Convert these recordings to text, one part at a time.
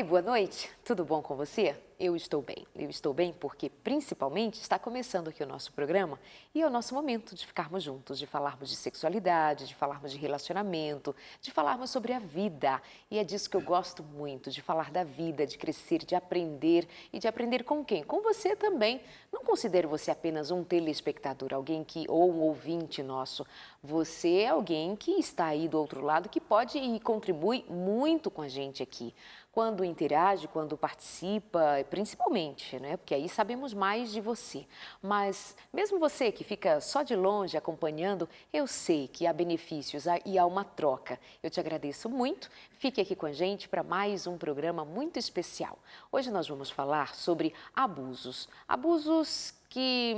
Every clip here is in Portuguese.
Oi, boa noite. Tudo bom com você? Eu estou bem. Eu estou bem porque, principalmente, está começando aqui o nosso programa e é o nosso momento de ficarmos juntos, de falarmos de sexualidade, de falarmos de relacionamento, de falarmos sobre a vida. E é disso que eu gosto muito, de falar da vida, de crescer, de aprender e de aprender com quem? Com você também. Não considero você apenas um telespectador, alguém que ou um ouvinte nosso. Você é alguém que está aí do outro lado, que pode e contribui muito com a gente aqui. Quando interage, quando participa, principalmente, né? Porque aí sabemos mais de você. Mas mesmo você que fica só de longe acompanhando, eu sei que há benefícios e há uma troca. Eu te agradeço muito. Fique aqui com a gente para mais um programa muito especial. Hoje nós vamos falar sobre abusos. Abusos que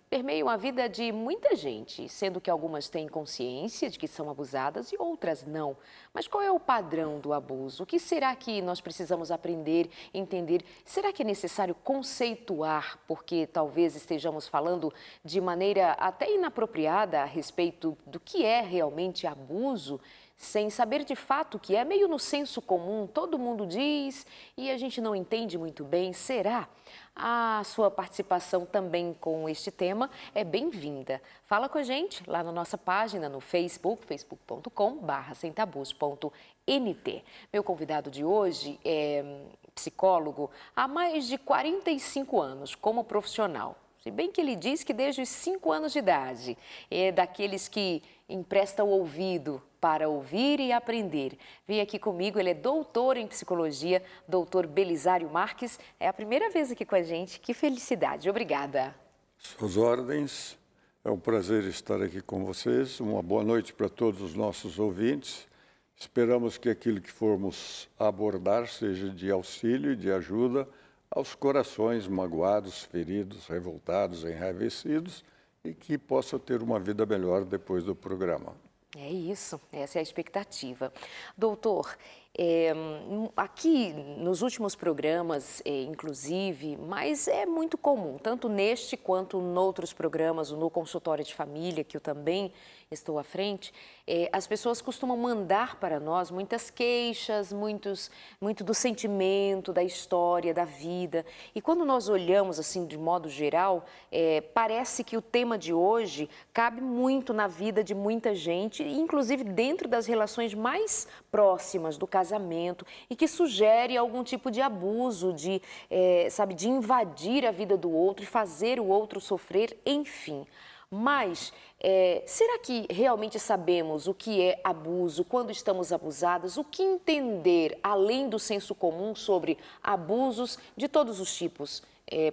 permeiam a vida de muita gente, sendo que algumas têm consciência de que são abusadas e outras não. Mas qual é o padrão do abuso? O que será que nós precisamos aprender, entender? Será que é necessário conceituar, porque talvez estejamos falando de maneira até inapropriada a respeito do que é realmente abuso? Sem saber de fato o que é, meio no senso comum, todo mundo diz e a gente não entende muito bem. Será? A sua participação também com este tema é bem-vinda. Fala com a gente lá na nossa página no Facebook, facebook.com/semtabus.nt. Meu convidado de hoje é psicólogo há mais de 45 anos como profissional. Se bem que ele diz que desde os 5 anos de idade, é daqueles que emprestam o ouvido para ouvir e aprender. Vem aqui comigo, ele é doutor em psicologia, doutor Belisário Marques. É a primeira vez aqui com a gente, que felicidade. Obrigada. Suas ordens, é um prazer estar aqui com vocês. Uma boa noite para todos os nossos ouvintes. Esperamos que aquilo que formos abordar seja de auxílio e de ajuda aos corações magoados, feridos, revoltados, enraivecidos e que possa ter uma vida melhor depois do programa. É isso, essa é a expectativa. Doutor, aqui nos últimos programas, inclusive, mas é muito comum, tanto neste quanto em outros programas, no consultório de família, que eu também estou à frente, as pessoas costumam mandar para nós muitas queixas, muito do sentimento, da história, da vida. E quando nós olhamos assim de modo geral, parece que o tema de hoje cabe muito na vida de muita gente, inclusive dentro das relações mais próximas do casamento, e que sugere algum tipo de abuso, de invadir a vida do outro e fazer o outro sofrer, enfim. Mas será que realmente sabemos o que é abuso, quando estamos abusadas, o que entender, além do senso comum, sobre abusos de todos os tipos,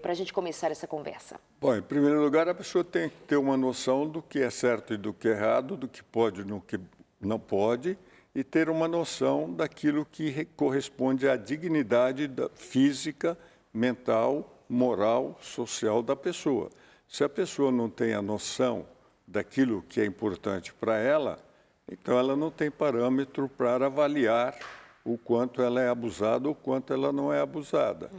para a gente começar essa conversa? Bom, em primeiro lugar, a pessoa tem que ter uma noção do que é certo e do que é errado, do que pode e do que não pode, e ter uma noção daquilo que corresponde à dignidade física, mental, moral, social da pessoa. Se a pessoa não tem a noção daquilo que é importante para ela, então ela não tem parâmetro para avaliar o quanto ela é abusada ou o quanto ela não é abusada.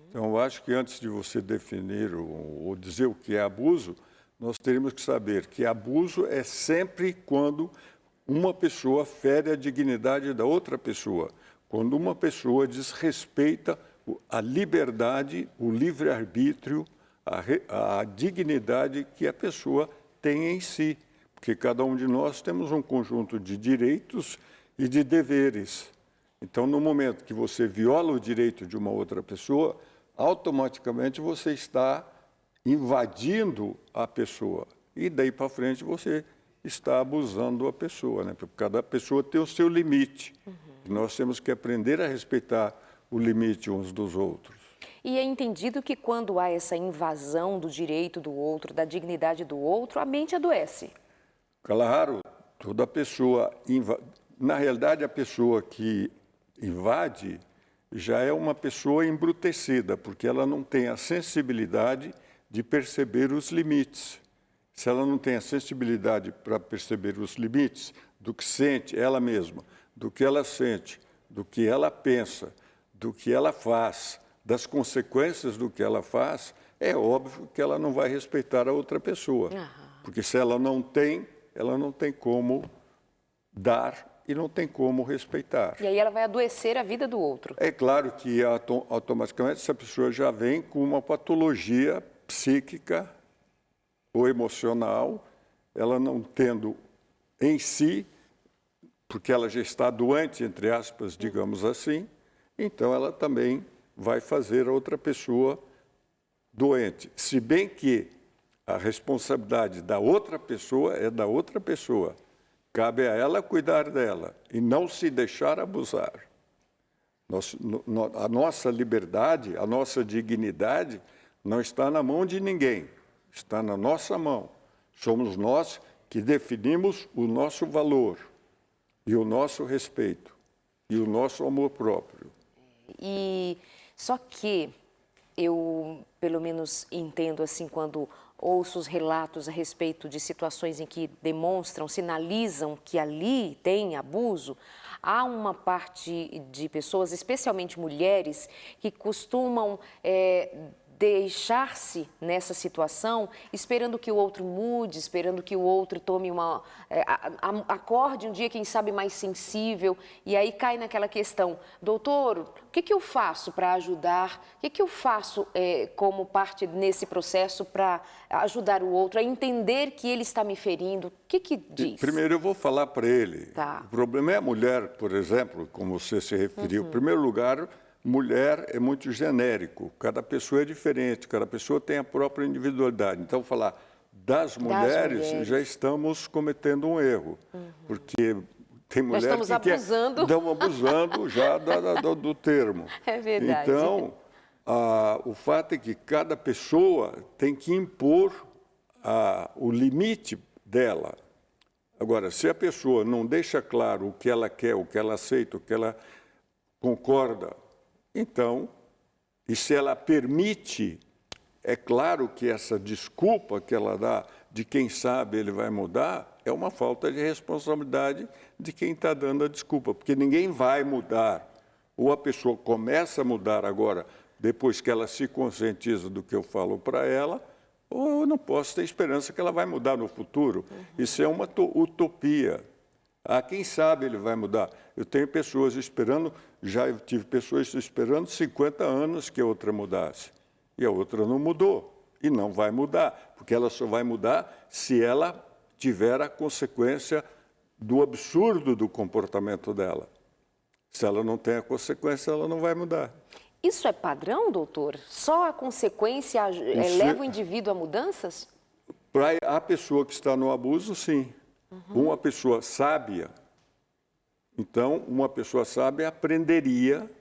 Então, eu acho que antes de você definir ou dizer o que é abuso, nós teríamos que saber que abuso é sempre quando uma pessoa fere a dignidade da outra pessoa, quando uma pessoa desrespeita a liberdade, o livre-arbítrio, a dignidade que a pessoa tem em si, porque cada um de nós temos um conjunto de direitos e de deveres. Então, no momento que você viola o direito de uma outra pessoa, automaticamente você está invadindo a pessoa. E daí para frente você está abusando a pessoa, né? Porque cada pessoa tem o seu limite. Nós temos que aprender a respeitar o limite uns dos outros. E é entendido que quando há essa invasão do direito do outro, da dignidade do outro, a mente adoece. Claro, toda pessoa... Na realidade, a pessoa que invade já é uma pessoa embrutecida, porque ela não tem a sensibilidade de perceber os limites. Se ela não tem a sensibilidade para perceber os limites do que sente ela mesma, do que ela sente, do que ela pensa, do que ela faz, das consequências do que ela faz, é óbvio que ela não vai respeitar a outra pessoa. Porque se ela não tem como dar e não tem como respeitar. E aí ela vai adoecer a vida do outro. É claro que automaticamente essa pessoa já vem com uma patologia psíquica ou emocional, ela não tendo em si, porque ela já está doente, entre aspas, digamos assim, então ela também vai fazer a outra pessoa doente. Se bem que a responsabilidade da outra pessoa é da outra pessoa. Cabe a ela cuidar dela e não se deixar abusar. A nossa liberdade, a nossa dignidade não está na mão de ninguém, está na nossa mão. Somos nós que definimos o nosso valor e o nosso respeito e o nosso amor próprio. E só que eu, pelo menos, entendo assim, quando ouço os relatos a respeito de situações em que demonstram, sinalizam que ali tem abuso, há uma parte de pessoas, especialmente mulheres, que costumam deixar-se nessa situação, esperando que o outro mude, esperando que o outro tome acorde um dia, quem sabe, mais sensível, e aí cai naquela questão, doutor, o que eu faço para ajudar? O que eu faço como parte nesse processo para ajudar o outro a entender que ele está me ferindo? O que diz? Primeiro eu vou falar para ele. Tá. O problema é a mulher, por exemplo, como você se referiu. Em primeiro lugar, mulher é muito genérico, cada pessoa é diferente, cada pessoa tem a própria individualidade. Então, falar das mulheres, já estamos cometendo um erro, porque tem mulheres que estão abusando já do termo. É verdade. Então, o fato é que cada pessoa tem que impor o limite dela. Agora, se a pessoa não deixa claro o que ela quer, o que ela aceita, o que ela concorda, então, e se ela permite, é claro que essa desculpa que ela dá de quem sabe ele vai mudar é uma falta de responsabilidade de quem está dando a desculpa, porque ninguém vai mudar. Ou a pessoa começa a mudar agora, depois que ela se conscientiza do que eu falo para ela, ou eu não posso ter esperança que ela vai mudar no futuro. Isso é uma utopia. Quem sabe ele vai mudar. Eu tenho pessoas esperando, já tive pessoas esperando 50 anos que a outra mudasse. E a outra não mudou. E não vai mudar, porque ela só vai mudar se ela tiver a consequência do absurdo do comportamento dela. Se ela não tem a consequência, ela não vai mudar. Isso é padrão, doutor? Só a consequência leva o indivíduo a mudanças? Para a pessoa que está no abuso, sim. Uma pessoa sábia, então, uma pessoa sábia aprenderia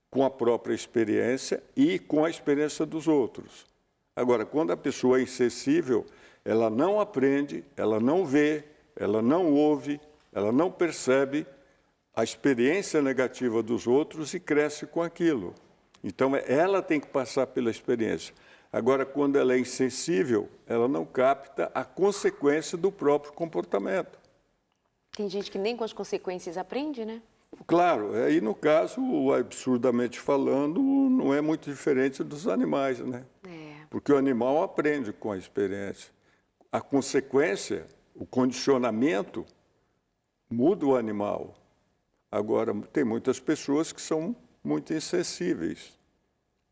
com a própria experiência e com a experiência dos outros. Agora, quando a pessoa é insensível, ela não aprende, ela não vê, ela não ouve, ela não percebe a experiência negativa dos outros e cresce com aquilo. Então, ela tem que passar pela experiência. Agora, quando ela é insensível, ela não capta a consequência do próprio comportamento. Tem gente que nem com as consequências aprende, né? Claro, aí no caso, absurdamente falando, não é muito diferente dos animais, né? Porque o animal aprende com a experiência. A consequência, o condicionamento, muda o animal. Agora, tem muitas pessoas que são muito insensíveis.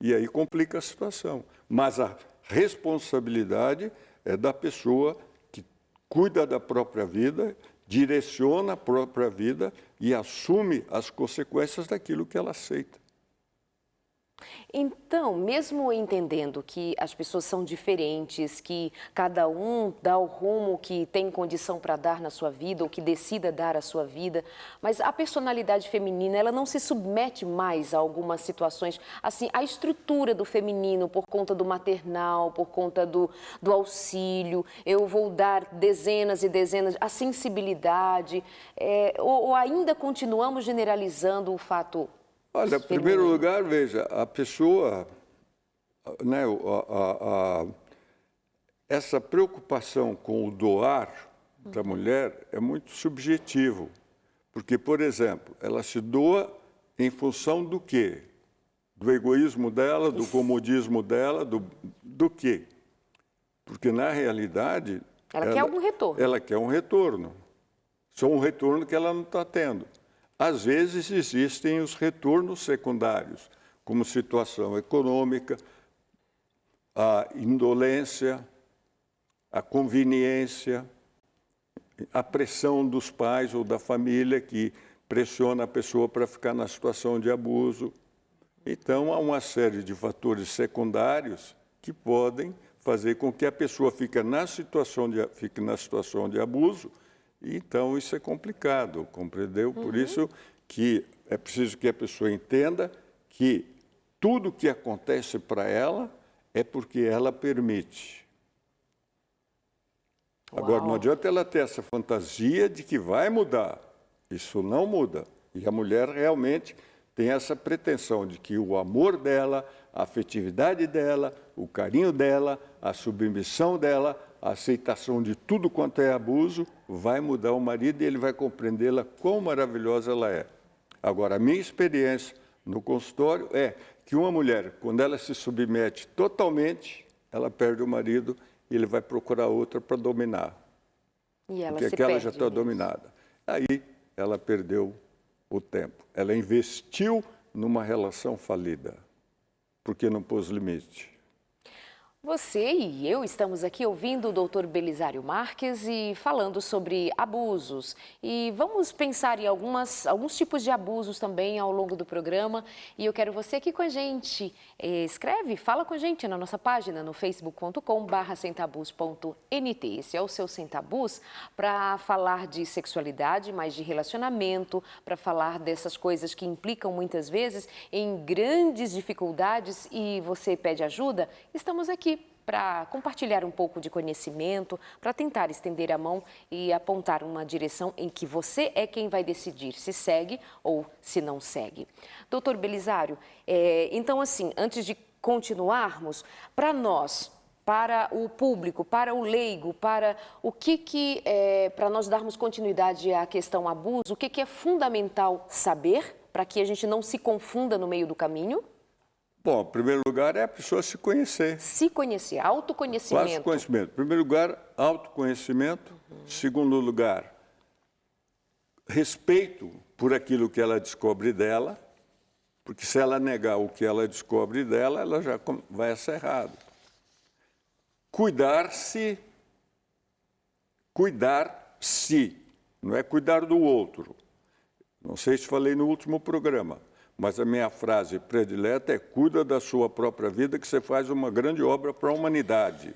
E aí complica a situação. Mas a responsabilidade é da pessoa que cuida da própria vida, direciona a própria vida e assume as consequências daquilo que ela aceita. Então, mesmo entendendo que as pessoas são diferentes, que cada um dá o rumo que tem condição para dar na sua vida, ou que decida dar à sua vida, mas a personalidade feminina, ela não se submete mais a algumas situações, assim, a estrutura do feminino, por conta do maternal, por conta do auxílio, eu vou dar dezenas e dezenas, a sensibilidade, ou ainda continuamos generalizando o fato. Olha, em primeiro lugar, veja, a pessoa, né, essa preocupação com o doar da mulher é muito subjetivo. Porque, por exemplo, ela se doa em função do quê? Do egoísmo dela, do comodismo dela, do quê? Porque, na realidade... Ela quer algum retorno. Ela quer um retorno. Só um retorno que ela não está tendo. Às vezes existem os retornos secundários, como situação econômica, a indolência, a conveniência, a pressão dos pais ou da família que pressiona a pessoa para ficar na situação de abuso. Então, há uma série de fatores secundários que podem fazer com que a pessoa fique na situação de abuso, e então isso é complicado, compreendeu? Por isso que é preciso que a pessoa entenda que tudo que acontece para ela é porque ela permite. Agora, não adianta ela ter essa fantasia de que vai mudar. Isso não muda. E a mulher realmente tem essa pretensão de que o amor dela, a afetividade dela, o carinho dela, a submissão dela, a aceitação de tudo quanto é abuso, vai mudar o marido e ele vai compreendê-la quão maravilhosa ela é. Agora, a minha experiência no consultório é que uma mulher, quando ela se submete totalmente, ela perde o marido e ele vai procurar outra para dominar. E ela porque se aquela perde já está nisso. dominada. Aí ela perdeu o tempo. Ela investiu numa relação falida, porque não pôs limite. Você e eu estamos aqui ouvindo o Dr. Belisário Marques e falando sobre abusos. E vamos pensar em alguns tipos de abusos também ao longo do programa. E eu quero você aqui com a gente. Escreve, fala com a gente na nossa página no facebook.com/semtabus.nt. Esse é o seu Sem Tabus para falar de sexualidade, mas de relacionamento, para falar dessas coisas que implicam muitas vezes em grandes dificuldades e você pede ajuda. Estamos aqui para compartilhar um pouco de conhecimento, para tentar estender a mão e apontar uma direção em que você é quem vai decidir se segue ou se não segue. Doutor Belisário, então assim, antes de continuarmos, para nós, para o público, para o leigo, para para nós darmos continuidade à questão abuso, o que é fundamental saber para que a gente não se confunda no meio do caminho? Bom, em primeiro lugar é a pessoa se conhecer. Se conhecer, autoconhecimento. Faz conhecimento. Em primeiro lugar, autoconhecimento. Segundo lugar, respeito por aquilo que ela descobre dela, porque se ela negar o que ela descobre dela, ela já vai ser errado. Cuidar-se, não é cuidar do outro. Não sei se falei no último programa, mas a minha frase predileta é: cuida da sua própria vida, que você faz uma grande obra para a humanidade.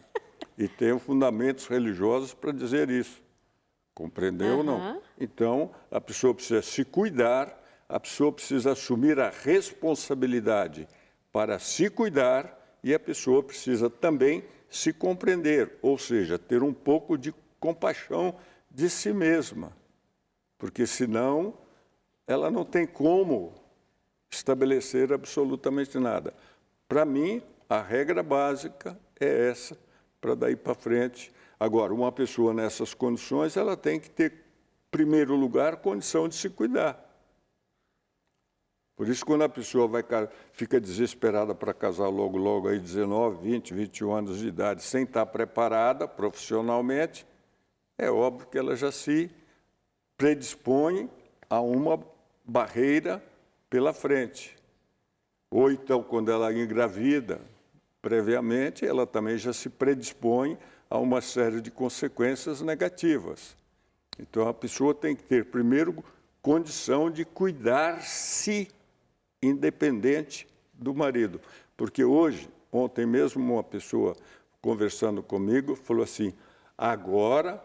E tenho fundamentos religiosos para dizer isso. Compreendeu ou não? Então, a pessoa precisa se cuidar, a pessoa precisa assumir a responsabilidade para se cuidar e a pessoa precisa também se compreender, ou seja, ter um pouco de compaixão de si mesma. Porque senão ela não tem como estabelecer absolutamente nada. Para mim, a regra básica é essa, para daí para frente. Agora, uma pessoa nessas condições, ela tem que ter, em primeiro lugar, condição de se cuidar. Por isso, quando a pessoa fica desesperada para casar logo aí 19, 20, 21 anos de idade, sem estar preparada profissionalmente, é óbvio que ela já se predispõe a uma barreira pela frente. Ou então, quando ela engravida previamente, ela também já se predispõe a uma série de consequências negativas. Então, a pessoa tem que ter, primeiro, condição de cuidar-se independente do marido. Porque hoje, ontem mesmo, uma pessoa conversando comigo falou assim: agora,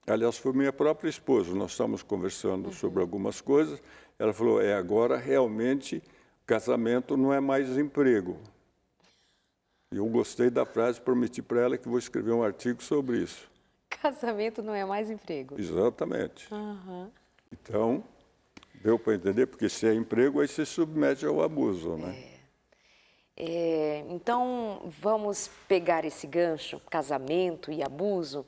aliás, foi minha própria esposa, nós estamos conversando sobre algumas coisas, ela falou: agora realmente casamento não é mais emprego. E eu gostei da frase, prometi para ela que vou escrever um artigo sobre isso. Casamento não é mais emprego. Exatamente. Então, deu para entender, porque se é emprego, aí se submete ao abuso, né? Então, vamos pegar esse gancho, casamento e abuso,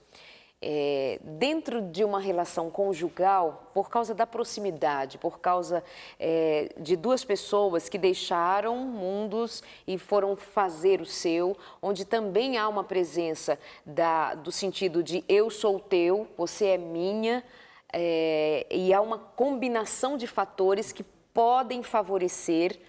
dentro de uma relação conjugal, por causa da proximidade, por causa de duas pessoas que deixaram mundos e foram fazer o seu, onde também há uma presença do sentido de eu sou teu, você é minha. e há uma combinação de fatores que podem favorecer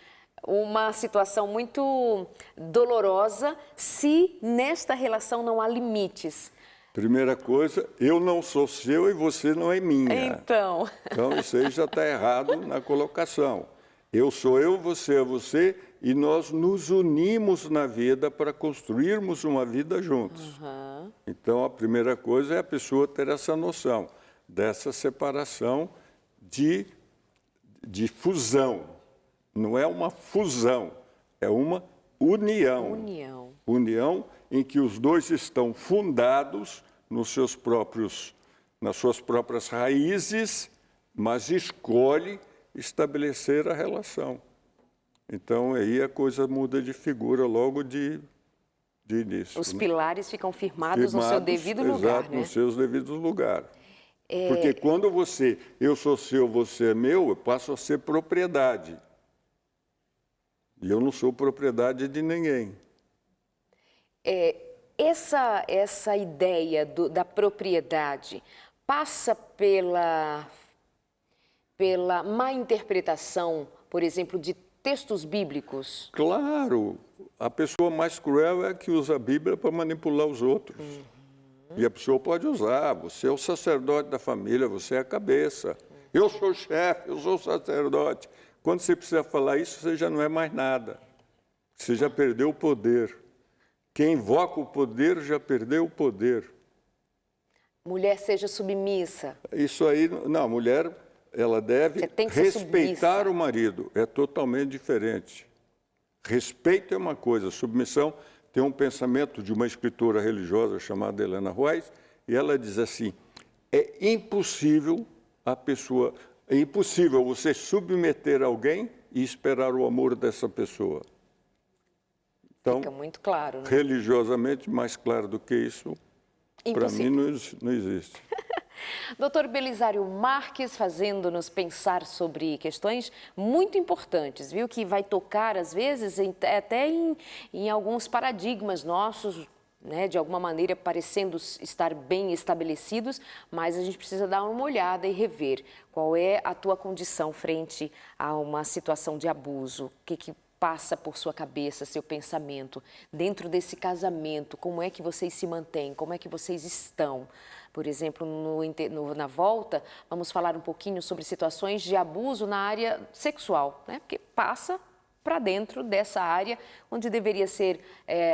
uma situação muito dolorosa se nesta relação não há limites. Primeira coisa, eu não sou seu e você não é minha. Então Isso aí já está errado na colocação. Eu sou eu, você é você, e nós nos unimos na vida para construirmos uma vida juntos. Uhum. Então, a primeira coisa é a pessoa ter essa noção dessa separação de fusão. Não é uma fusão, é uma união. União em que os dois estão fundados nas suas próprias raízes, mas escolhe estabelecer a relação. Então, aí a coisa muda de figura logo de início. Os pilares ficam firmados no seu devido lugar, exato, nos seus devidos lugares. Porque quando eu sou seu, você é meu, eu passo a ser propriedade. E eu não sou propriedade de ninguém. Essa ideia da propriedade passa pela má interpretação, por exemplo, de textos bíblicos? Claro, a pessoa mais cruel é a que usa a Bíblia para manipular os outros. Uhum. E a pessoa pode usar, você é o sacerdote da família, você é a cabeça. Eu sou o chefe, eu sou o sacerdote. Quando você precisa falar isso, você já não é mais nada. Você já perdeu o poder. Quem invoca o poder já perdeu o poder. Mulher seja submissa. Isso aí, não, a mulher, ela deve respeitar o marido. É totalmente diferente. Respeito é uma coisa, submissão tem um pensamento de uma escritora religiosa chamada Helena White, e ela diz assim, é impossível você submeter alguém e esperar o amor dessa pessoa. Então, fica muito claro, né? Religiosamente, mais claro do que isso, para mim não existe. Doutor Belisário Marques, fazendo-nos pensar sobre questões muito importantes, viu? Que vai tocar, às vezes, até em alguns paradigmas nossos, né? De alguma maneira parecendo estar bem estabelecidos, mas a gente precisa dar uma olhada e rever qual é a tua condição frente a uma situação de abuso, o que passa por sua cabeça, seu pensamento, dentro desse casamento, como é que vocês se mantêm, como é que vocês estão. Por exemplo, na volta, vamos falar um pouquinho sobre situações de abuso na área sexual, né? Porque passa para dentro dessa área, onde deveria ser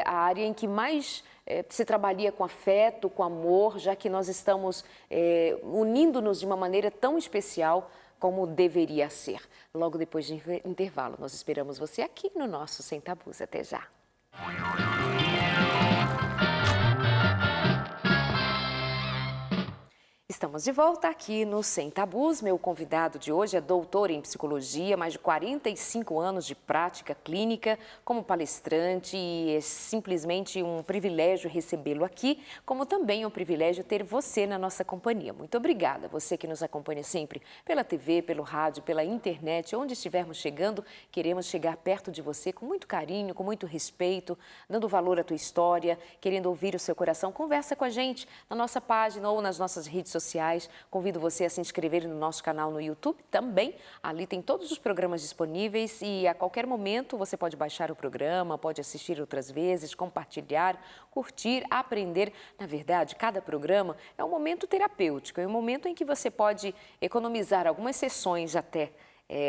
a área em que mais se trabalha com afeto, com amor, já que nós estamos unindo-nos de uma maneira tão especial como deveria ser. Logo depois de intervalo, nós esperamos você aqui no nosso Sem Tabus. Até já! Estamos de volta aqui no Sem Tabus. Meu convidado de hoje é doutor em psicologia, mais de 45 anos de prática clínica como palestrante, e é simplesmente um privilégio recebê-lo aqui, como também é um privilégio ter você na nossa companhia. Muito obrigada, você que nos acompanha sempre pela TV, pelo rádio, pela internet, onde estivermos chegando, queremos chegar perto de você com muito carinho, com muito respeito, dando valor à tua história, querendo ouvir o seu coração. Conversa com a gente na nossa página ou nas nossas redes sociais. Convido você a se inscrever no nosso canal no YouTube também. Ali tem todos os programas disponíveis e a qualquer momento você pode baixar o programa, pode assistir outras vezes, compartilhar, curtir, aprender. Na verdade, cada programa é um momento terapêutico, é um momento em que você pode economizar algumas sessões até,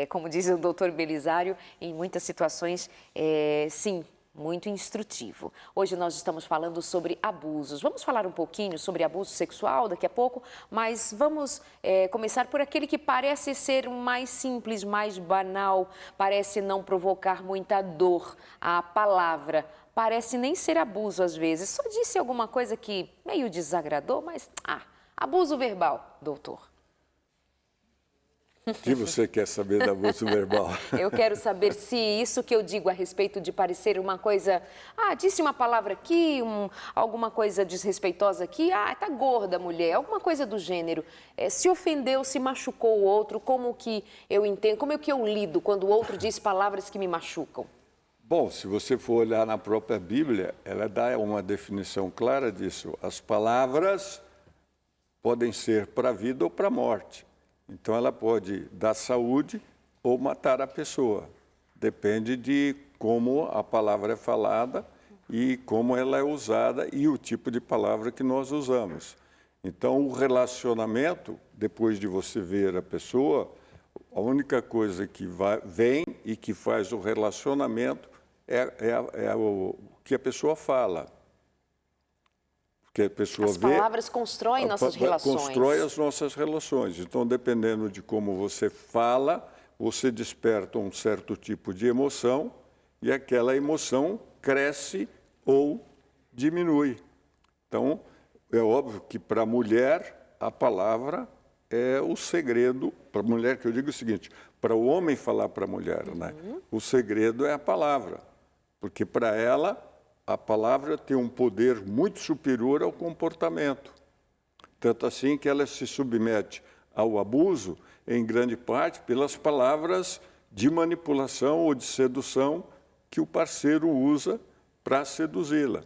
como diz o doutor Belisário, em muitas situações, sim, muito instrutivo. Hoje nós estamos falando sobre abusos. Vamos falar um pouquinho sobre abuso sexual daqui a pouco, mas vamos começar por aquele que parece ser mais simples, mais banal, parece não provocar muita dor. A palavra parece nem ser abuso às vezes, só disse alguma coisa que meio desagradou, mas abuso verbal, doutor. O que você quer saber do abuso verbal? Eu quero saber se isso que eu digo a respeito de parecer uma coisa... disse uma palavra aqui, alguma coisa desrespeitosa aqui. Tá gorda a mulher, alguma coisa do gênero. Se ofendeu, se machucou o outro, como que eu entendo, como é que eu lido quando o outro diz palavras que me machucam? Bom, se você for olhar na própria Bíblia, ela dá uma definição clara disso. As palavras podem ser para a vida ou para a morte. Então, ela pode dar saúde ou matar a pessoa. Depende de como a palavra é falada e como ela é usada e o tipo de palavra que nós usamos. Então, o relacionamento, depois de você ver a pessoa, a única coisa que vem e que faz o relacionamento é o que a pessoa fala. Porque a pessoa As palavras constroem nossas relações. Constrói as nossas relações. Então, dependendo de como você fala, você desperta um certo tipo de emoção e aquela emoção cresce ou diminui. Então, é óbvio que para a mulher, a palavra é o segredo. Para a mulher, que eu digo o seguinte, para o homem falar para a mulher, né? O segredo é a palavra. Porque para ela, a palavra tem um poder muito superior ao comportamento. Tanto assim que ela se submete ao abuso, em grande parte, pelas palavras de manipulação ou de sedução que o parceiro usa para seduzi-la.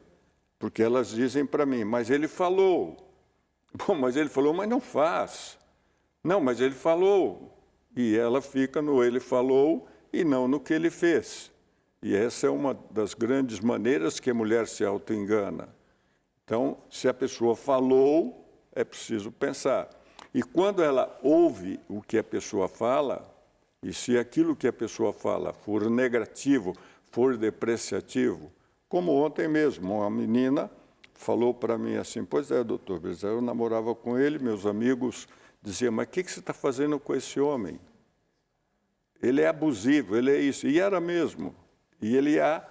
Porque elas dizem para mim, mas ele falou. Bom, mas ele falou, mas não faz. Não, mas ele falou. E ela fica no ele falou e não no que ele fez. E essa é uma das grandes maneiras que a mulher se auto-engana. Então, se a pessoa falou, é preciso pensar. E quando ela ouve o que a pessoa fala, e se aquilo que a pessoa fala for negativo, for depreciativo, como ontem mesmo, uma menina falou para mim assim, pois é, doutor, eu namorava com ele, meus amigos diziam, mas o que você está fazendo com esse homem? Ele é abusivo, ele é isso. E era mesmo. E ele a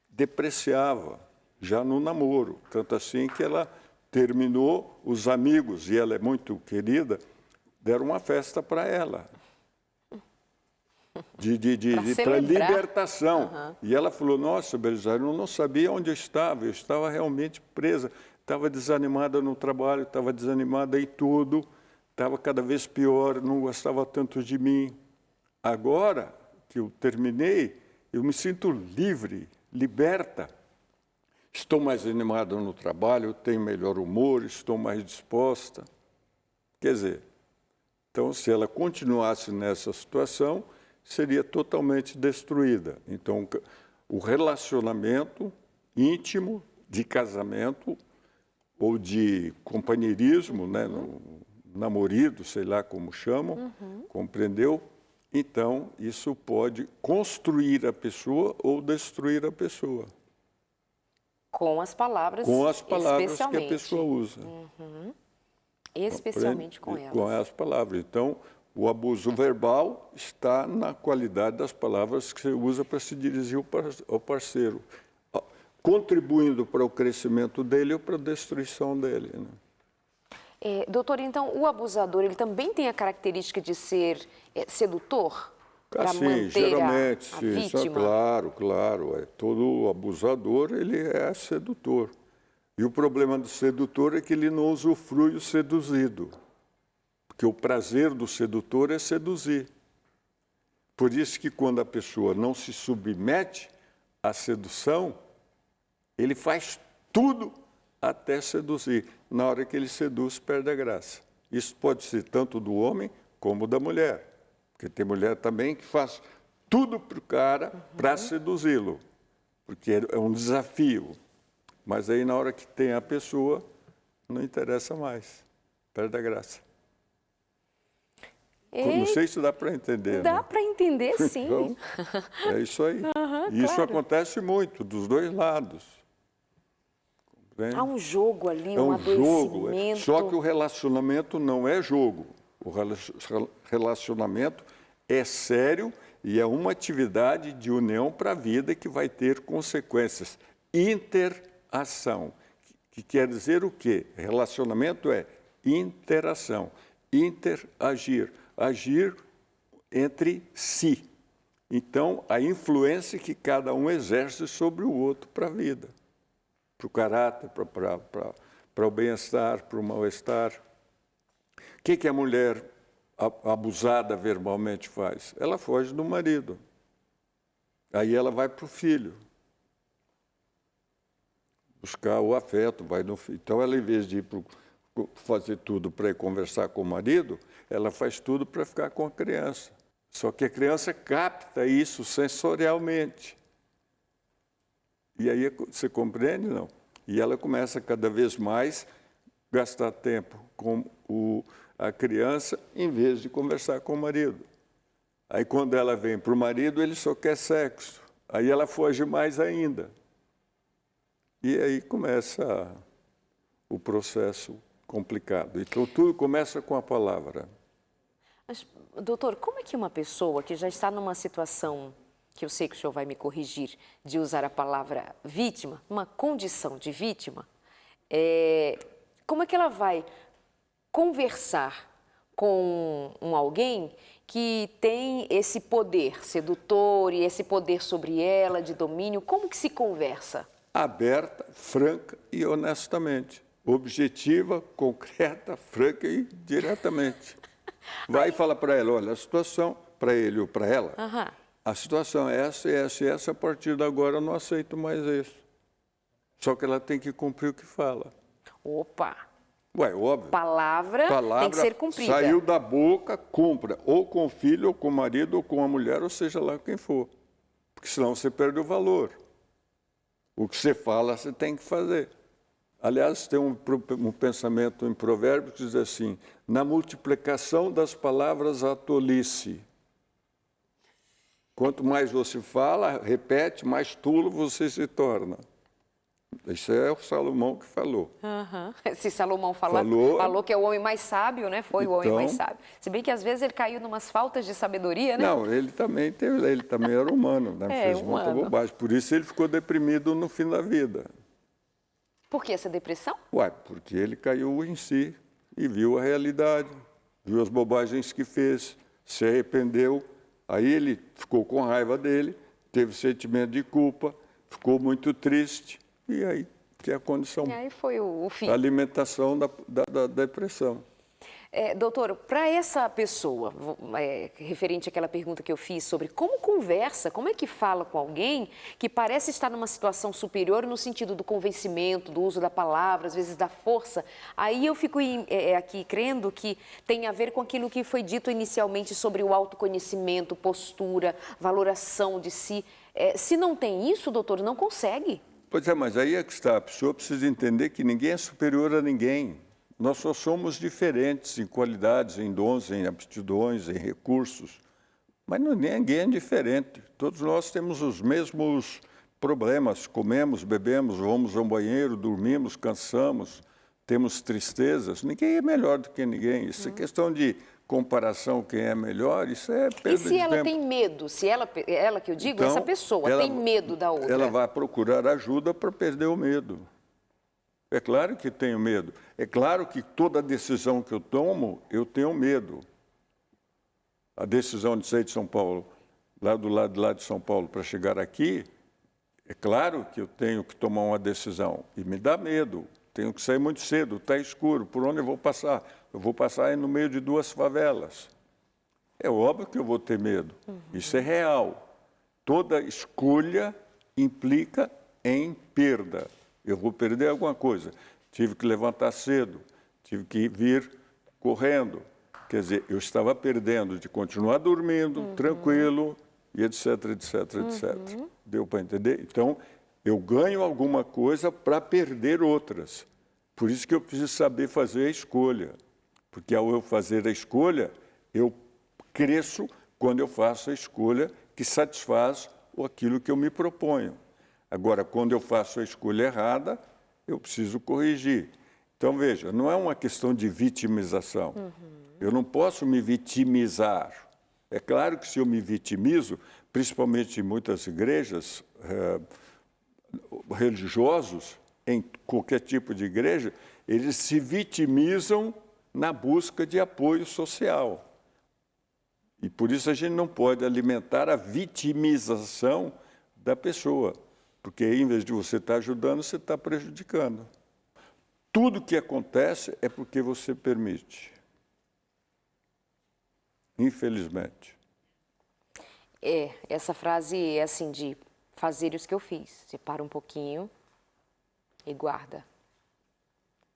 depreciava, já no namoro. Tanto assim que ela terminou, os amigos, e ela é muito querida, deram uma festa para ela. Para libertação. Uhum. E ela falou, nossa, Belisário, eu não sabia onde eu estava realmente presa, estava desanimada no trabalho, estava desanimada em tudo, estava cada vez pior, não gostava tanto de mim. Agora que eu terminei, eu me sinto livre, liberta. Estou mais animada no trabalho, tenho melhor humor, estou mais disposta. Quer dizer, então, se ela continuasse nessa situação, seria totalmente destruída. Então, o relacionamento íntimo de casamento ou de companheirismo, né, no namorido, sei lá como chamam, compreendeu? Então, isso pode construir a pessoa ou destruir a pessoa. Com as palavras que a pessoa usa. Especialmente com elas. Com as palavras. Então, o abuso verbal está na qualidade das palavras que você usa para se dirigir ao parceiro, contribuindo para o crescimento dele ou para a destruição dele, né? Doutor, então, o abusador, ele também tem a característica de ser sedutor? Para manter geralmente, a vítima? Claro. Todo abusador, ele é sedutor. E o problema do sedutor é que ele não usufrui o seduzido. Porque o prazer do sedutor é seduzir. Por isso que quando a pessoa não se submete à sedução, ele faz tudo até seduzir. Na hora que ele seduz, perde a graça. Isso pode ser tanto do homem como da mulher. Porque tem mulher também que faz tudo para o cara para seduzi-lo. Porque é um desafio. Mas aí, na hora que tem a pessoa, não interessa mais. Perde a graça. Não sei se dá para entender. Dá para entender, sim. Então, é isso aí. E isso acontece muito, dos dois lados. Há um jogo ali, um adoecimento. Só que o relacionamento não é jogo. O relacionamento é sério e é uma atividade de união para a vida que vai ter consequências. Interação, que quer dizer o quê? Relacionamento é interação, interagir, agir entre si. Então, a influência que cada um exerce sobre o outro para a vida, para o caráter, para o bem-estar, para o mal-estar. O que a mulher abusada verbalmente faz? Ela foge do marido. Aí ela vai para o filho. Buscar o afeto, vai no filho. Então, ela, em vez de ir para o fazer tudo para ir conversar com o marido, ela faz tudo para ficar com a criança. Só que a criança capta isso sensorialmente. E aí você compreende, não? E ela começa cada vez mais a gastar tempo com a criança em vez de conversar com o marido. Aí quando ela vem para o marido, ele só quer sexo. Aí ela foge mais ainda. E aí começa o processo complicado. Então tudo começa com a palavra. Mas, doutor, como é que uma pessoa que já está numa situação, que eu sei que o senhor vai me corrigir, de usar a palavra vítima, uma condição de vítima, como é que ela vai conversar com alguém que tem esse poder sedutor e esse poder sobre ela, de domínio? Como que se conversa? Aberta, franca e honestamente. Objetiva, concreta, franca e diretamente. Vai e fala para ela, olha, a situação, para ele ou para ela, a situação é essa, essa e essa, a partir de agora eu não aceito mais isso. Só que ela tem que cumprir o que fala. Opa! Ué, óbvio. Palavra tem que ser cumprida. Saiu da boca, cumpra. Ou com o filho, ou com o marido, ou com a mulher, ou seja lá quem for. Porque senão você perde o valor. O que você fala, você tem que fazer. Aliás, tem um pensamento em Provérbios que diz assim, na multiplicação das palavras há tolice. Quanto mais você fala, repete, mais tolo você se torna. Isso é o Salomão que falou. Se Salomão falou que é o homem mais sábio, né? Foi o homem mais sábio. Se bem que às vezes ele caiu numas faltas de sabedoria, né? Não, ele também era humano, né? Fez muita bobagem. Por isso ele ficou deprimido no fim da vida. Por que essa depressão? Ué, porque ele caiu em si e viu a realidade, viu as bobagens que fez, se arrependeu. Aí ele ficou com raiva dele, teve sentimento de culpa, ficou muito triste. E aí que é a condição. E aí foi o fim. A alimentação da depressão. Doutor, para essa pessoa, referente àquela pergunta que eu fiz sobre como conversa, como é que fala com alguém que parece estar numa situação superior no sentido do convencimento, do uso da palavra, às vezes da força, aí eu fico aqui crendo que tem a ver com aquilo que foi dito inicialmente sobre o autoconhecimento, postura, valoração de si. Se não tem isso, doutor, não consegue. Pois é, mas aí é que está. A pessoa precisa entender que ninguém é superior a ninguém. Nós só somos diferentes em qualidades, em dons, em aptidões, em recursos. Mas ninguém é diferente. Todos nós temos os mesmos problemas. Comemos, bebemos, vamos ao banheiro, dormimos, cansamos, temos tristezas. Ninguém é melhor do que ninguém. Isso é questão de comparação, quem é melhor, isso é perda de tempo. E se ela tem medo? Se ela que eu digo, então, essa pessoa tem medo da outra? Ela vai procurar ajuda para perder o medo. É claro que tenho medo. É claro que toda decisão que eu tomo, eu tenho medo. A decisão de sair de São Paulo, lá do lado de lá de São Paulo, para chegar aqui, é claro que eu tenho que tomar uma decisão. E me dá medo. Tenho que sair muito cedo, está escuro. Por onde eu vou passar? Eu vou passar aí no meio de 2 favelas. É óbvio que eu vou ter medo. Isso é real. Toda escolha implica em perda. Eu vou perder alguma coisa. Tive que levantar cedo, tive que vir correndo. Quer dizer, eu estava perdendo de continuar dormindo, tranquilo, e etc, etc, etc. Deu para entender? Então, eu ganho alguma coisa para perder outras. Por isso que eu preciso saber fazer a escolha. Porque ao eu fazer a escolha, eu cresço quando eu faço a escolha que satisfaz aquilo que eu me proponho. Agora, quando eu faço a escolha errada, eu preciso corrigir. Então, veja, não é uma questão de vitimização. Eu não posso me vitimizar. É claro que se eu me vitimizo, principalmente em muitas igrejas, religiosos, em qualquer tipo de igreja, eles se vitimizam na busca de apoio social. E por isso a gente não pode alimentar a vitimização da pessoa, porque aí, em vez de você estar ajudando, você está prejudicando. Tudo que acontece é porque você permite. Infelizmente. Essa frase é assim de fazer isso que eu fiz. Você para um pouquinho e guarda.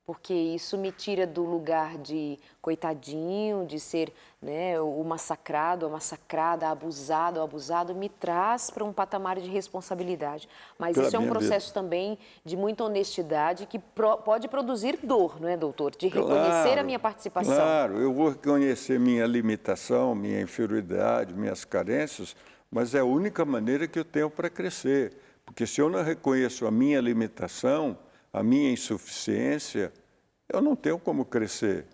Porque isso me tira do lugar de coitadinho, de ser, né, o massacrado, a massacrada, abusado, o abusado, me traz para um patamar de responsabilidade. Mas Pela isso é um minha vida. processo também de muita honestidade que pode produzir dor, não é, doutor? De reconhecer a minha Claro, participação. claro, eu vou reconhecer minha limitação, minha inferioridade, minhas carências, mas é a única maneira que eu tenho para crescer. Porque se eu não reconheço a minha limitação, a minha insuficiência, eu não tenho como crescer.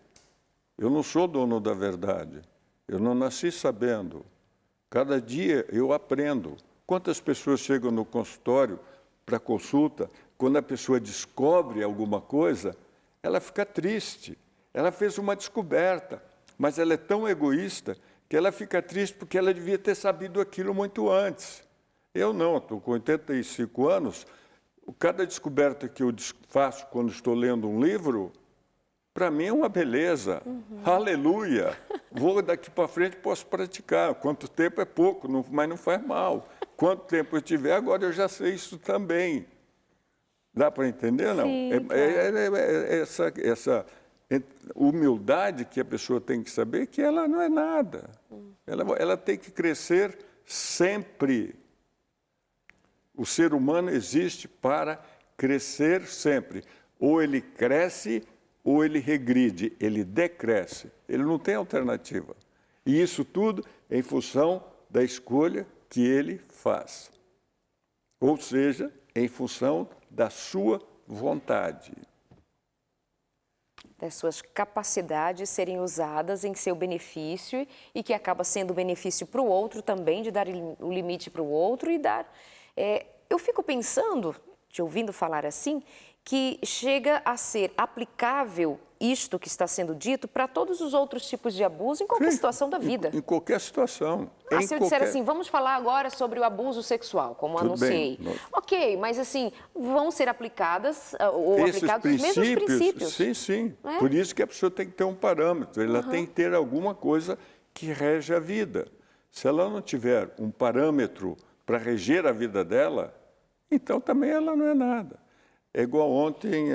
Eu não sou dono da verdade. Eu não nasci sabendo. Cada dia eu aprendo. Quantas pessoas chegam no consultório para consulta, quando a pessoa descobre alguma coisa, ela fica triste. Ela fez uma descoberta, mas ela é tão egoísta que ela fica triste porque ela devia ter sabido aquilo muito antes. Eu não, estou com 85 anos, cada descoberta que eu faço quando estou lendo um livro, para mim é uma beleza. Aleluia! Vou daqui para frente, posso praticar. Quanto tempo é pouco, mas não faz mal. Quanto tempo eu tiver, agora eu já sei isso também. Dá para entender, não? Sim, claro. Essa humildade que a pessoa tem que saber que ela não é nada. Ela tem que crescer sempre. O ser humano existe para crescer sempre. Ou ele cresce ou ele regride, ele decresce. Ele não tem alternativa. E isso tudo em função da escolha que ele faz. Ou seja, em função da sua vontade. Das suas capacidades serem usadas em seu benefício e que acaba sendo benefício para o outro também, de dar o limite para o outro e dar... eu fico pensando, te ouvindo falar assim, que chega a ser aplicável isto que está sendo dito para todos os outros tipos de abuso em qualquer situação da vida. Em qualquer situação. Se eu disser assim, vamos falar agora sobre o abuso sexual, como anunciei. Ok, mas assim, vão ser aplicadas ou aplicados os mesmos princípios. Sim, sim. Por isso que a pessoa tem que ter um parâmetro, ela tem que ter alguma coisa que rege a vida. Se ela não tiver um parâmetro para reger a vida dela, então também ela não é nada. É igual ontem,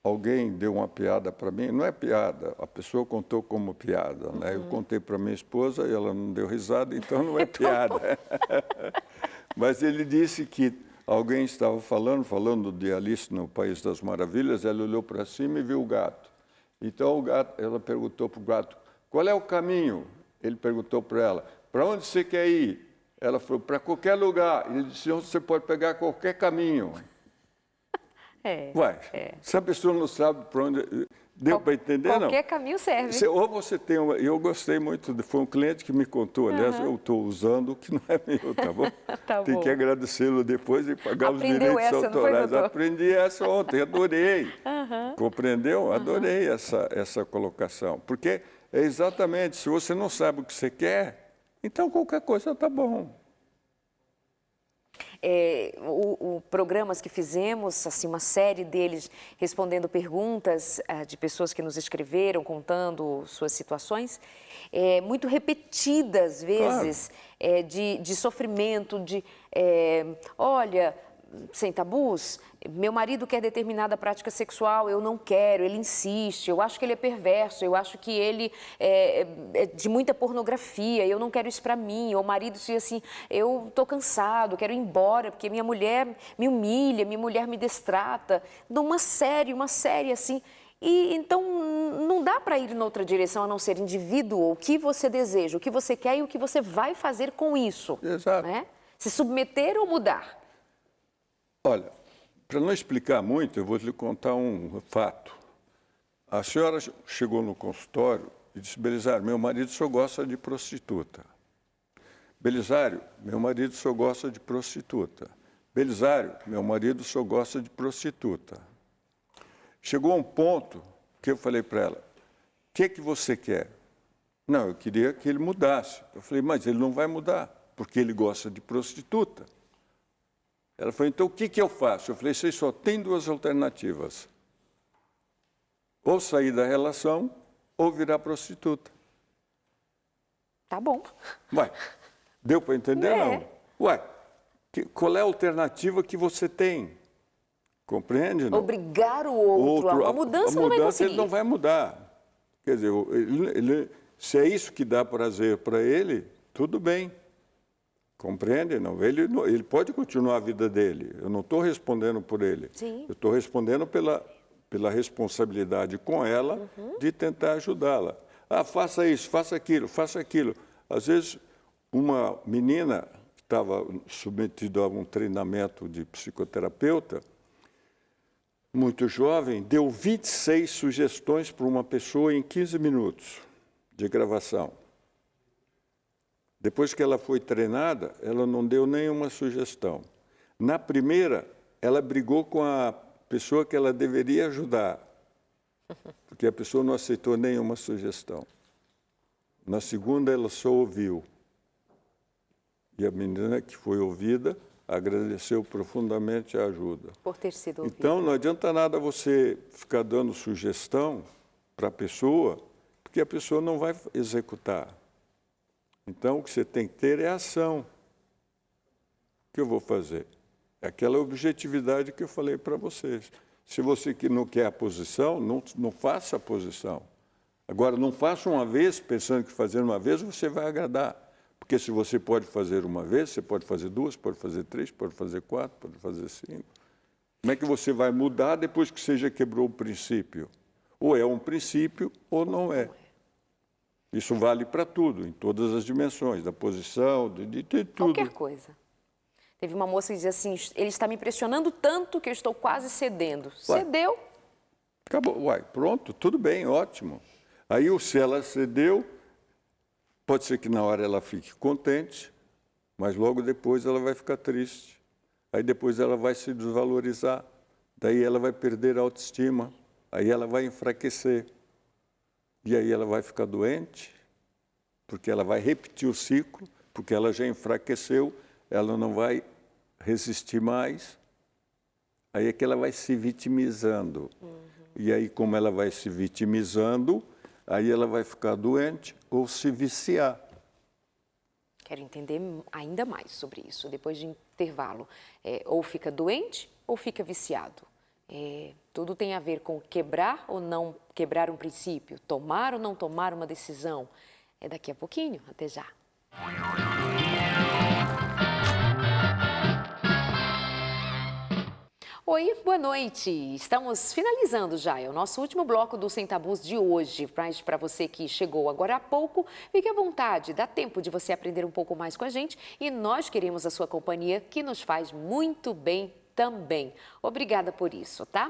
alguém deu uma piada para mim, não é piada, a pessoa contou como piada, né? Eu contei para minha esposa e ela não deu risada, então não é piada. Mas ele disse que alguém estava falando de Alice no País das Maravilhas, ela olhou para cima e viu o gato. Então o gato, ela perguntou para o gato, qual é o caminho? Ele perguntou para ela, para onde você quer ir? Ela falou, para qualquer lugar. Ele disse, você pode pegar qualquer caminho. Se a pessoa não sabe para onde... Deu para entender, não? Qualquer caminho serve. Ou você tem uma... Eu gostei muito, foi um cliente que me contou, aliás, eu estou usando o que não é meu, tá bom? Tem que agradecê-lo depois e pagar os direitos autorais. Aprendi essa ontem, adorei. Compreendeu? Adorei essa colocação. Porque é exatamente, se você não sabe o que você quer, então qualquer coisa está bom. Programas que fizemos, assim, uma série deles respondendo perguntas de pessoas que nos escreveram, contando suas situações, muito repetidas vezes, claro. De sofrimento, olha, sem tabus, meu marido quer determinada prática sexual, eu não quero, ele insiste, eu acho que ele é perverso, eu acho que ele é de muita pornografia, eu não quero isso para mim. Ou o marido diz assim, eu estou cansado, quero ir embora, porque minha mulher me humilha, minha mulher me destrata. Uma série assim. E então não dá para ir em outra direção a não ser indivíduo, o que você deseja, o que você quer e o que você vai fazer com isso. Exato. Né? Se submeter ou mudar. Olha, para não explicar muito, eu vou lhe contar um fato. A senhora chegou no consultório e disse, Belisário, meu marido só gosta de prostituta. Belisário, meu marido só gosta de prostituta. Belisário, meu marido só gosta de prostituta. Chegou a um ponto que eu falei para ela, o que você quer? Não, eu queria que ele mudasse. Eu falei, mas ele não vai mudar, porque ele gosta de prostituta. Ela falou, então o que eu faço? Eu falei, você só tem duas alternativas. Ou sair da relação, ou virar prostituta. Tá bom. Ué, deu para entender, não? Ué, qual é a alternativa que você tem? Compreende? Não? Obrigar o outro a uma mudança, não vai conseguir. Ele não vai mudar. Quer dizer, se é isso que dá prazer para ele, tudo bem. Compreende? Não? Ele pode continuar a vida dele. Eu não estou respondendo por ele. Sim. Eu estou respondendo pela responsabilidade com ela de tentar ajudá-la. Ah, faça isso, faça aquilo, faça aquilo. Às vezes, uma menina que estava submetida a um treinamento de psicoterapeuta, muito jovem, deu 26 sugestões para uma pessoa em 15 minutos de gravação. Depois que ela foi treinada, ela não deu nenhuma sugestão. Na primeira, ela brigou com a pessoa que ela deveria ajudar, porque a pessoa não aceitou nenhuma sugestão. Na segunda, ela só ouviu. E a menina que foi ouvida agradeceu profundamente a ajuda. Por ter sido ouvida. Então, não adianta nada você ficar dando sugestão para a pessoa, porque a pessoa não vai executar. Então, o que você tem que ter é ação. O que eu vou fazer? É aquela objetividade que eu falei para vocês. Se você que não quer a posição, não faça a posição. Agora, não faça uma vez, pensando que fazendo uma vez você vai agradar. Porque se você pode fazer uma vez, você pode fazer duas, pode fazer três, pode fazer quatro, pode fazer cinco. Como é que você vai mudar depois que você já quebrou o princípio? Ou é um princípio ou não é. Isso vale para tudo, em todas as dimensões, da posição, de tudo. Qualquer coisa. Teve uma moça que dizia assim, ele está me pressionando tanto que eu estou quase cedendo. Uai. Cedeu. Acabou. Uai, pronto, tudo bem, ótimo. Aí, se ela cedeu, pode ser que na hora ela fique contente, mas logo depois ela vai ficar triste. Aí depois ela vai se desvalorizar, daí ela vai perder a autoestima, aí ela vai enfraquecer. E aí ela vai ficar doente, porque ela vai repetir o ciclo, porque ela já enfraqueceu, ela não vai resistir mais. Aí é que ela vai se vitimizando. E aí, como ela vai se vitimizando, aí ela vai ficar doente ou se viciar. Quero entender ainda mais sobre isso, depois de intervalo. Ou fica doente ou fica viciado. Tudo tem a ver com quebrar ou não quebrar um princípio, tomar ou não tomar uma decisão. É daqui a pouquinho, até já. Oi, boa noite. Estamos finalizando já, é o nosso último bloco do Sem Tabus de hoje. Mas para você que chegou agora há pouco, fique à vontade, dá tempo de você aprender um pouco mais com a gente e nós queremos a sua companhia, que nos faz muito bem também. Obrigada por isso, tá?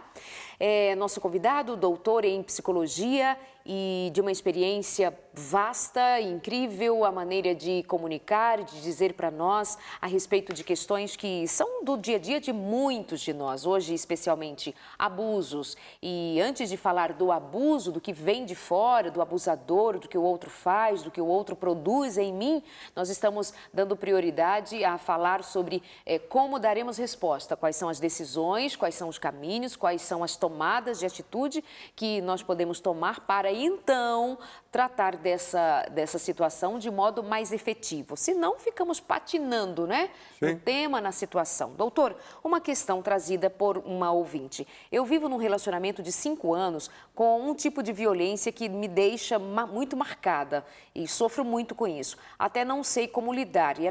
Nosso convidado, doutor em psicologia e de uma experiência vasta, incrível, a maneira de comunicar, de dizer para nós a respeito de questões que são do dia a dia de muitos de nós, hoje especialmente abusos. E antes de falar do abuso, do que vem de fora, do abusador, do que o outro faz, do que o outro produz em mim, nós estamos dando prioridade a falar sobre como daremos resposta, quais são as decisões, quais são os caminhos, quais são as tomadas de atitude que nós podemos tomar para então tratar dessa situação de modo mais efetivo. Senão ficamos patinando, né? Sim. No tema, na situação. Doutor, uma questão trazida por uma ouvinte. Eu vivo num relacionamento de 5 anos com um tipo de violência que me deixa muito marcada e sofro muito com isso. Até não sei como lidar. E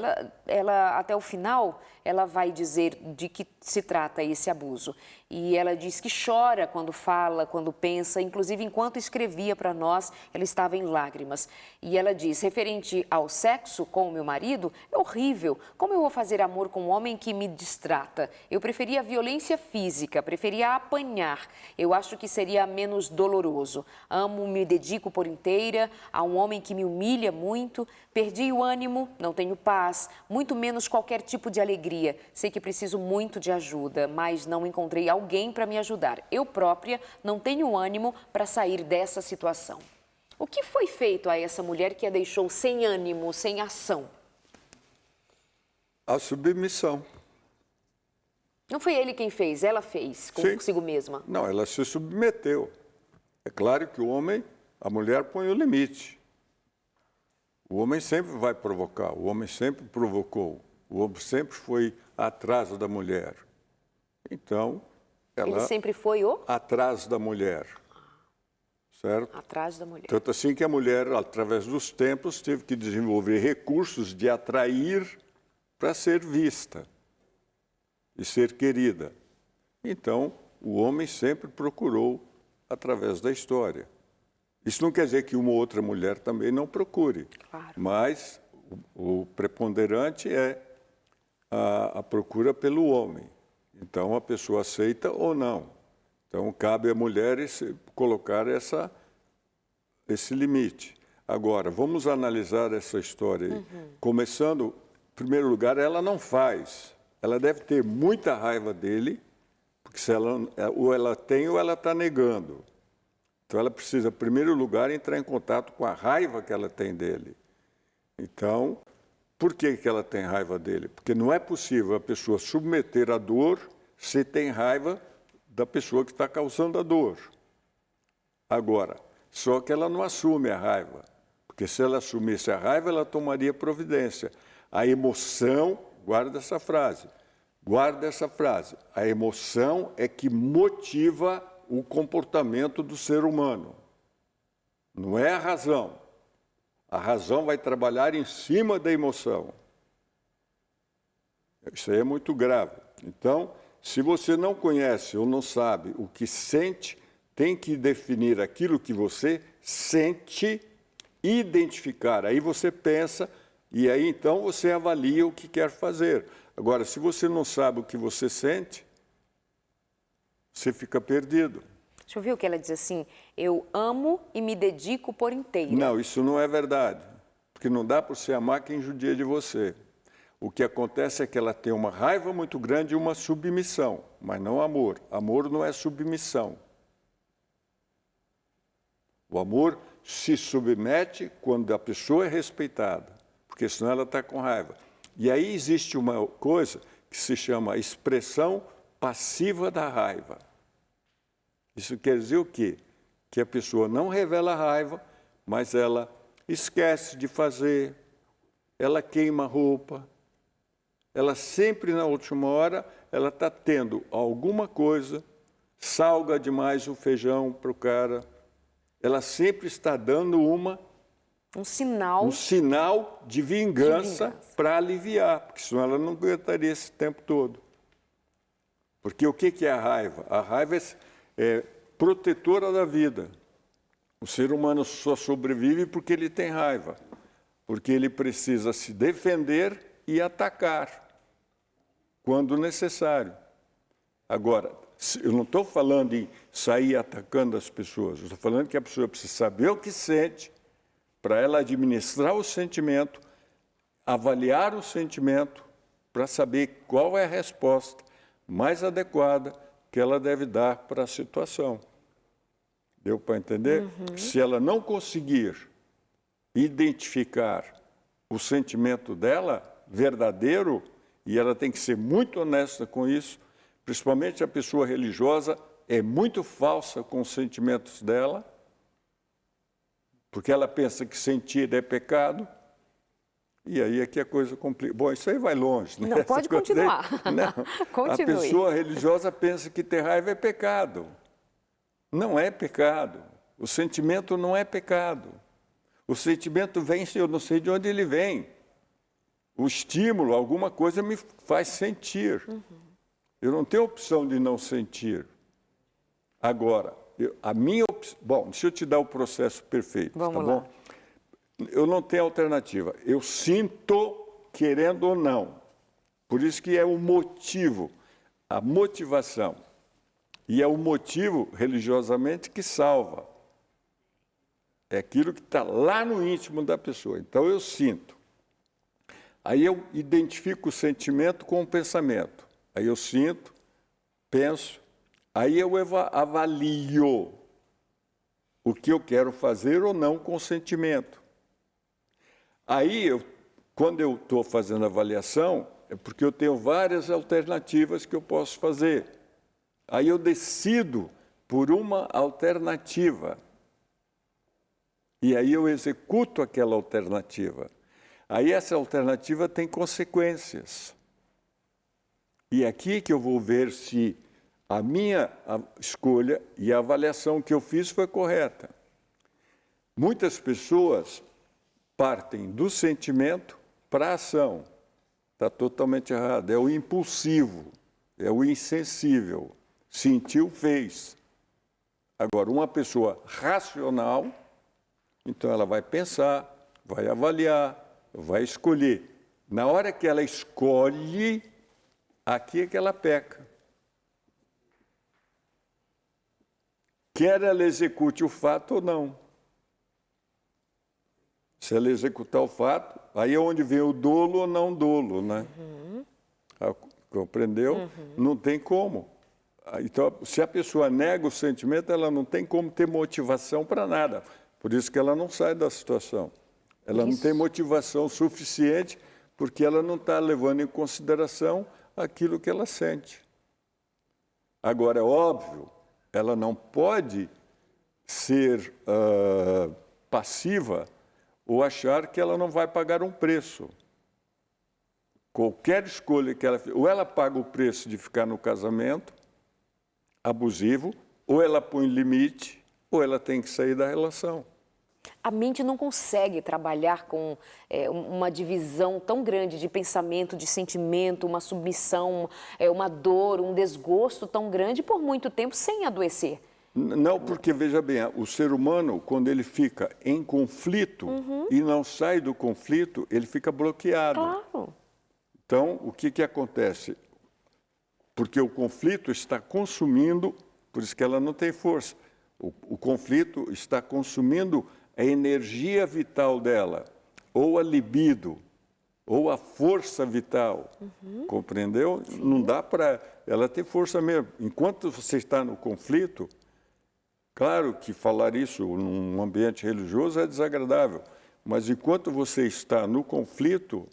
ela até o final, ela vai dizer de que se trata esse abuso. E ela diz que chora quando fala, quando pensa, inclusive enquanto escrevia para nós, ela estava em lágrimas. E ela diz, referente ao sexo com o meu marido, é horrível. Como eu vou fazer amor com um homem que me distrata? Eu preferia a violência física, preferia apanhar. Eu acho que seria menos doloroso. Amo, me dedico por inteira a um homem que me humilha muito. Perdi o ânimo, não tenho paz, muito menos qualquer tipo de alegria. Sei que preciso muito de ajuda, mas não encontrei alguém para me ajudar. Eu própria não tenho ânimo para sair dessa situação. O que foi feito a essa mulher que a deixou sem ânimo, sem ação? A submissão. Não foi ele quem fez, ela fez consigo mesma. Não, ela se submeteu. É claro que a mulher põe o limite. O homem sempre vai provocar, o homem sempre provocou, o homem sempre foi atrás da mulher. Então, Ele sempre foi atrás da mulher, certo? Atrás da mulher. Tanto assim que a mulher, através dos tempos, teve que desenvolver recursos de atrair para ser vista e ser querida. Então, o homem sempre procurou através da história. Isso não quer dizer que uma outra mulher também não procure, Claro. mas o preponderante é a procura pelo homem. Então, a pessoa aceita ou não. Então, cabe à mulher colocar esse limite. Agora, vamos analisar essa história aí. Começando, em primeiro lugar, ela não faz. Ela deve ter muita raiva dele, porque se ela, ou ela tem ou ela está negando. Então, ela precisa, em primeiro lugar, entrar em contato com a raiva que ela tem dele. Então, por que ela tem raiva dele? Porque não é possível a pessoa submeter a dor se tem raiva da pessoa que está causando a dor. Agora, só que ela não assume a raiva. Porque se ela assumisse a raiva, ela tomaria providência. A emoção, guarda essa frase, a emoção é que motiva o comportamento do ser humano. Não é a razão. A razão vai trabalhar em cima da emoção. Isso aí é muito grave. Então, se você não conhece ou não sabe o que sente, tem que definir aquilo que você sente, identificar. Aí você pensa e aí então você avalia o que quer fazer. Agora, se você não sabe o que você sente, você fica perdido. Deixa eu ver o que ela diz assim, eu amo e me dedico por inteiro. Não, isso não é verdade, porque não dá para você amar quem judia de você. O que acontece é que ela tem uma raiva muito grande e uma submissão, mas não amor. Amor não é submissão. O amor se submete quando a pessoa é respeitada, porque senão ela está com raiva. E aí existe uma coisa que se chama expressão passiva da raiva. Isso quer dizer o quê? Que a pessoa não revela raiva, mas ela esquece de fazer, ela queima a roupa, ela sempre na última hora, ela está tendo alguma coisa, salga demais o feijão para o cara, ela sempre está dando um sinal de vingança para aliviar, porque senão ela não aguentaria esse tempo todo. Porque o que é a raiva? A raiva é protetora da vida. O ser humano só sobrevive porque ele tem raiva, porque ele precisa se defender e atacar quando necessário. Agora, eu não estou falando em sair atacando as pessoas, eu estou falando que a pessoa precisa saber o que sente para ela administrar o sentimento, avaliar o sentimento para saber qual é a resposta mais adequada que ela deve dar para a situação. Deu para entender? Se ela não conseguir identificar o sentimento dela verdadeiro, e ela tem que ser muito honesta com isso, principalmente a pessoa religiosa é muito falsa com os sentimentos dela, porque ela pensa que sentir é pecado, e aí é que a coisa complica. Bom, isso aí vai longe, né? Não, pode continuar. Não. Continue. A pessoa religiosa pensa que ter raiva é pecado. Não é pecado. O sentimento não é pecado. O sentimento vem, eu não sei de onde ele vem. O estímulo, alguma coisa me faz sentir. Eu não tenho opção de não sentir. Agora, a minha opção... Bom, deixa eu te dar o processo perfeito, Vamos tá lá. bom? Eu não tenho alternativa. Eu sinto, querendo ou não. Por isso que é o motivo, a motivação. E é o motivo, religiosamente, que salva. É aquilo que está lá no íntimo da pessoa. Então, eu sinto. Aí eu identifico o sentimento com o pensamento. Aí eu sinto, penso, aí eu avalio o que eu quero fazer ou não com o sentimento. Aí, quando eu estou fazendo a avaliação, é porque eu tenho várias alternativas que eu posso fazer. Aí eu decido por uma alternativa. E aí eu executo aquela alternativa. Aí essa alternativa tem consequências. E aqui que eu vou ver se A minha escolha e a avaliação que eu fiz foi correta. Muitas pessoas partem do sentimento para a ação. Está totalmente errado. É o impulsivo, é o insensível. Sentiu, fez. Agora, uma pessoa racional, então ela vai pensar, vai avaliar, vai escolher. Na hora que ela escolhe, aqui é que ela peca. Quer ela execute o fato ou não. Se ela executar o fato, aí é onde vem o dolo ou não dolo, né? Compreendeu? Não tem como. Então, se a pessoa nega o sentimento, ela não tem como ter motivação para nada. Por isso que ela não sai da situação. Ela não tem motivação suficiente porque ela não está levando em consideração aquilo que ela sente. Agora, é óbvio, ela não pode ser passiva ou achar que ela não vai pagar um preço. Qualquer escolha que ela fizer, ou ela paga o preço de ficar no casamento abusivo, ou ela põe limite, ou ela tem que sair da relação. A mente não consegue trabalhar com uma divisão tão grande de pensamento, de sentimento, uma submissão, uma dor, um desgosto tão grande por muito tempo sem adoecer. Não, porque, veja bem, o ser humano, quando ele fica em conflito e não sai do conflito, ele fica bloqueado. Claro. Então, o que acontece? Porque o conflito está consumindo, por isso que ela não tem força, o conflito está consumindo a energia vital dela, ou a libido, ou a força vital. Compreendeu? Sim. Não dá para ela ter força mesmo. Enquanto você está no conflito, claro que falar isso num ambiente religioso é desagradável, mas enquanto você está no conflito,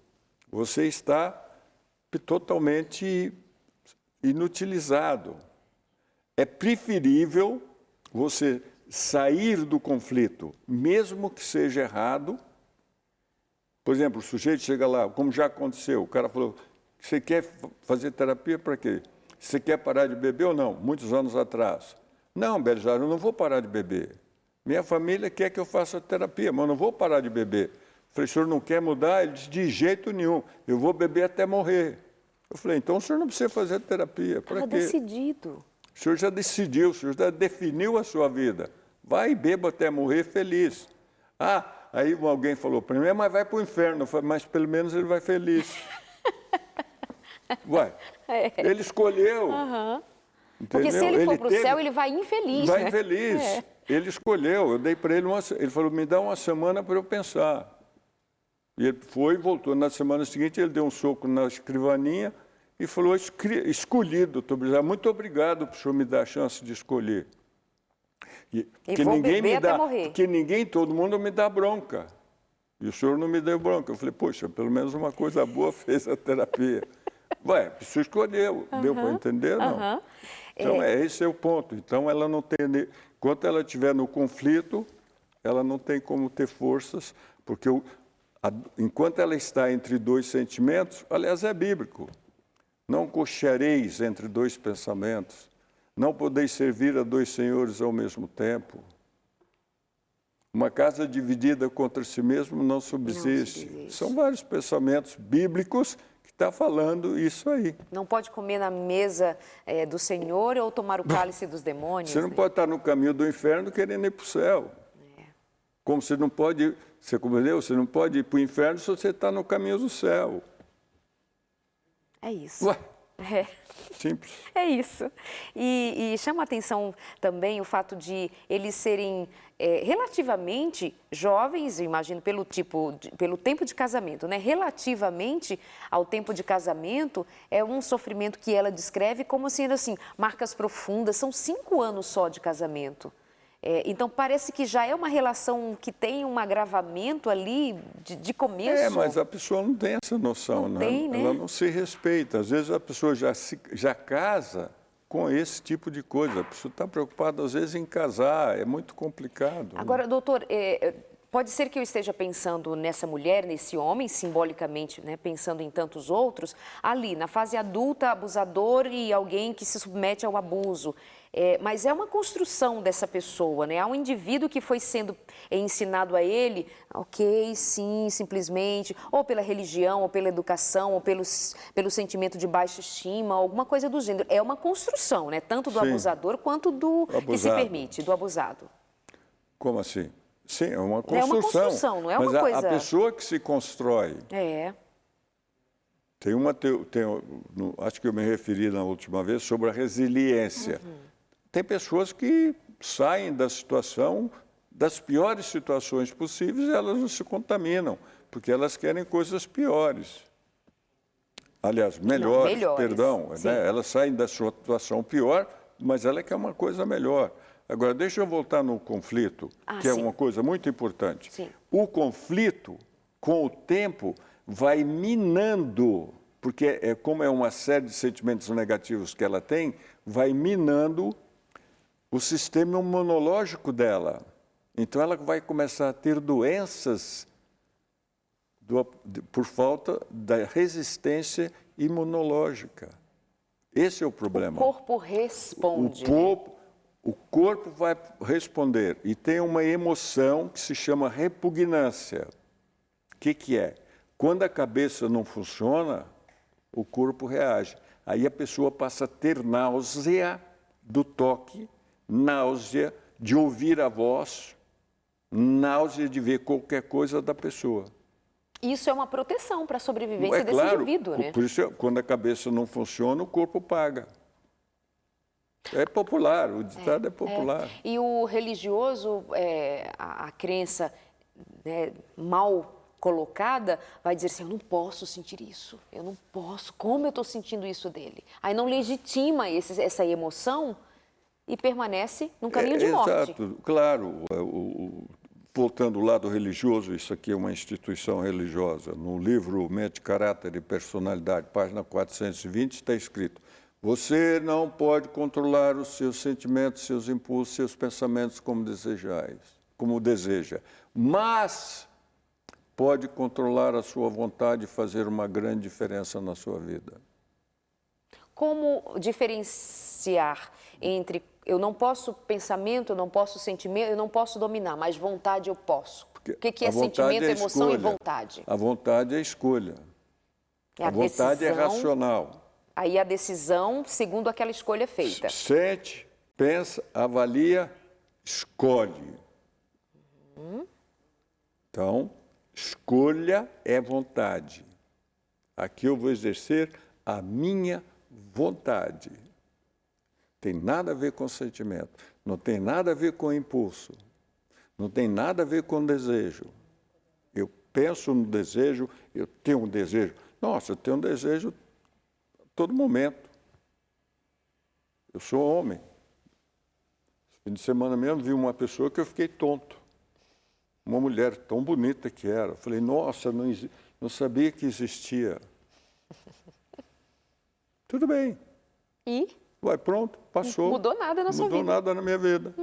você está totalmente inutilizado. É preferível você sair do conflito, mesmo que seja errado. Por exemplo, o sujeito chega lá, como já aconteceu, o cara falou, você quer fazer terapia para quê? Você quer parar de beber ou não? Muitos anos atrás. Não, Belisário, eu não vou parar de beber. Minha família quer que eu faça terapia, mas eu não vou parar de beber. Eu falei, o senhor não quer mudar? Ele disse, de jeito nenhum, eu vou beber até morrer. Eu falei, então o senhor não precisa fazer terapia. Para quê? Estava decidido. O senhor já decidiu, o senhor já definiu a sua vida. Vai e beba até morrer feliz. Aí alguém falou para mim, mas vai para o inferno. Eu falei, mas pelo menos ele vai feliz. Ué, ele escolheu. Porque se ele for para o céu, ele vai infeliz. Vai infeliz. Ele escolheu. Eu dei para ele ele falou, me dá uma semana para eu pensar. E ele foi e voltou. Na semana seguinte, ele deu um soco na escrivaninha e falou, escolhi, doutor Belisário, muito obrigado por o senhor me dar a chance de escolher. E vou beber até morrer. Porque todo mundo me dá bronca. E o senhor não me deu bronca. Eu falei, poxa, pelo menos uma coisa boa fez a terapia. Ué, o senhor escolheu, deu para entender? Não. Então, esse é o ponto. Então, ela não tem... Enquanto ela estiver no conflito, ela não tem como ter forças, porque enquanto ela está entre dois sentimentos, aliás, é bíblico. Não cocheareis entre dois pensamentos. Não podeis servir a dois senhores ao mesmo tempo. Uma casa dividida contra si mesmo não subsiste. São vários pensamentos bíblicos que está falando isso aí. Não pode comer na mesa do Senhor ou tomar o cálice dos demônios. Você não pode estar no caminho do inferno querendo ir para o céu. Como você não pode, você compreendeu? Você não pode ir para o inferno se você está no caminho do céu. É isso. Ué. Simples. É isso. E chama a atenção também o fato de eles serem relativamente jovens, eu imagino, pelo tempo de casamento, né? Relativamente ao tempo de casamento, é um sofrimento que ela descreve como sendo assim, marcas profundas, são 5 anos só de casamento. Então, parece que já é uma relação que tem um agravamento ali de começo. Mas a pessoa não tem essa noção, não tem, né? Ela não se respeita. Às vezes a pessoa já casa com esse tipo de coisa. A pessoa está preocupada, às vezes, em casar. É muito complicado. Agora, doutor, Pode ser que eu esteja pensando nessa mulher, nesse homem, simbolicamente, né, pensando em tantos outros, ali, na fase adulta, abusador e alguém que se submete ao abuso. Mas é uma construção dessa pessoa, né? Há um indivíduo que foi sendo ensinado a ele, ok, sim, simplesmente, ou pela religião, ou pela educação, ou pelo sentimento de baixa estima, alguma coisa do gênero. É uma construção, né? Tanto do abusador quanto do que se permite, do abusado. Como assim? Sim, é uma construção. É uma construção, não é uma coisa... Mas a pessoa que se constrói... acho que eu me referi na última vez sobre a resiliência. Tem pessoas que saem da situação, das piores situações possíveis, e elas não se contaminam, porque elas querem coisas piores. Aliás, melhores, perdão. Né? Elas saem da situação pior, mas ela quer uma coisa melhor. Agora, deixa eu voltar no conflito, que é uma coisa muito importante. Sim. O conflito, com o tempo, vai minando, porque como é uma série de sentimentos negativos que ela tem, vai minando o sistema imunológico dela. Então, ela vai começar a ter doenças por falta da resistência imunológica. Esse é o problema. O corpo responde. O corpo vai responder e tem uma emoção que se chama repugnância. O que é? Quando a cabeça não funciona, o corpo reage. Aí a pessoa passa a ter náusea do toque, náusea de ouvir a voz, náusea de ver qualquer coisa da pessoa. Isso é uma proteção para a sobrevivência desse indivíduo, né? Por isso, quando a cabeça não funciona, o corpo paga. É popular, o ditado é popular. E o religioso, a crença, né, mal colocada, vai dizer assim, eu não posso sentir isso, eu não posso, como eu estou sentindo isso dele? Aí não legitima essa emoção e permanece num caminho de morte. Exato, claro. Voltando ao lado religioso, isso aqui é uma instituição religiosa. No livro Mente, Caráter e Personalidade, página 420, está escrito: você não pode controlar os seus sentimentos, seus impulsos, seus pensamentos como deseja, mas pode controlar a sua vontade e fazer uma grande diferença na sua vida. Como diferenciar entre eu não posso pensamento, eu não posso sentimento, eu não posso dominar, mas vontade eu posso? O que é sentimento, emoção e vontade? A vontade é a escolha. A vontade é racional. Aí a decisão segundo aquela escolha feita. Sente, pensa, avalia, escolhe. Então, escolha é vontade. Aqui eu vou exercer a minha vontade. Tem nada a ver com sentimento, não tem nada a ver com impulso, não tem nada a ver com desejo. Eu penso no desejo, eu tenho um desejo. Nossa, eu tenho um desejo a todo momento. Eu sou homem. Esse fim de semana mesmo vi uma pessoa que eu fiquei tonto. Uma mulher tão bonita que era. Eu falei, nossa, não sabia que existia. Tudo bem. E? Ué, pronto, passou. Mudou nada na sua vida. Mudou nada na minha vida.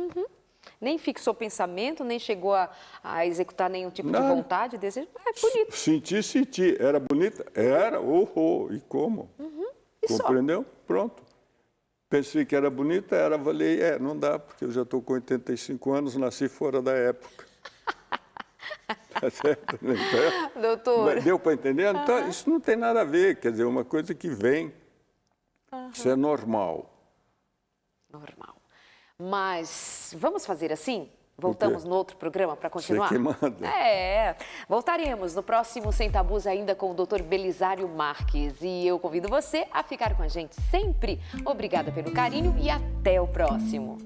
Nem fixou pensamento, nem chegou a executar nenhum tipo de vontade, desejo. É bonito. Senti. Era bonita? Era. E como? E compreendeu? Só? Pronto. Pensei que era bonita, falei, não dá, porque eu já estou com 85 anos, nasci fora da época. Tá certo? Então, doutor. Deu para entender? Então, isso não tem nada a ver, quer dizer, uma coisa que vem. Isso é normal. Normal. Mas vamos fazer assim? Voltamos no outro programa para continuar? Você que manda. Voltaremos no próximo Sem Tabus ainda com o Dr. Belisário Marques. E eu convido você a ficar com a gente sempre. Obrigada pelo carinho e até o próximo.